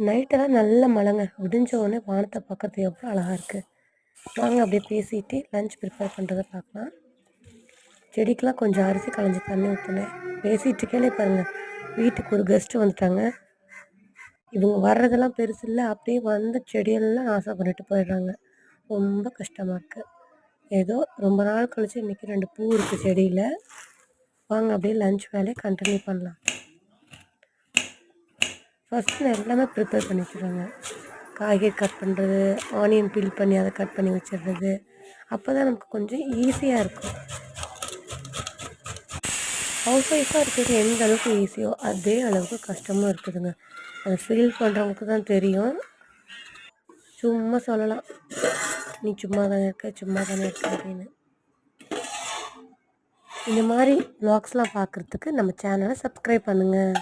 நைட்டெல்லாம் நல்ல மழைங்க. விடிஞ்ச உடனே வானத்த பார்க்கறது எவ்வளோ அழகா இருக்கு. வாங்க அப்படியே பேசிட்டு லஞ்ச் ப்ரிப்பேர் பண்ணுறத பார்க்கலாம். செடிக்கெலாம் கொஞ்சம் அரிசி களைஞ்சி தண்ணி ஊற்றினேன். பேசிகிட்டு இருக்கையிலே பாருங்கள், வீட்டுக்கு ஒரு கெஸ்ட்டு வந்துட்டாங்க. இவங்க வர்றதெல்லாம் பெருசு இல்லை, அப்படியே வந்து செடியெல்லாம் நாசம் பண்ணிட்டு போயிடுறாங்க. ரொம்ப கஷ்டமாக இருக்குது. ஏதோ ரொம்ப நாள் கழிச்சு இன்றைக்கி 2 பூ இருக்குது செடியில். வாங்க அப்படியே லஞ்ச் வேலையை கண்டினியூ பண்ணலாம். ஃபஸ்ட்டு நான் எல்லாமே ப்ரிப்பேர் பண்ணி வச்சுருவேங்க. காய்கறி கட் பண்ணுறது, ஆனியன் பீல் பண்ணி அதை கட் பண்ணி வச்சிடுறது. அப்போ தான் நமக்கு கொஞ்சம் ஈஸியாக இருக்கும். ஹவுஸ் ஒய்ஃபாக இருக்கிறது எந்த அளவுக்கு ஈஸியோ அதே அளவுக்கு கஷ்டமும் இருக்குதுங்க. அதை ஃபீல் பண்ணுறவங்களுக்கு தான் தெரியும். சும்மா சொல்லலாம், நீ சும்மா தானே இருக்க அப்படின்னு. இந்த மாதிரி வ்ளாக்ஸ்லாம் பார்க்குறதுக்கு நம்ம சேனலை சப்ஸ்கிரைப் பண்ணுங்கள்.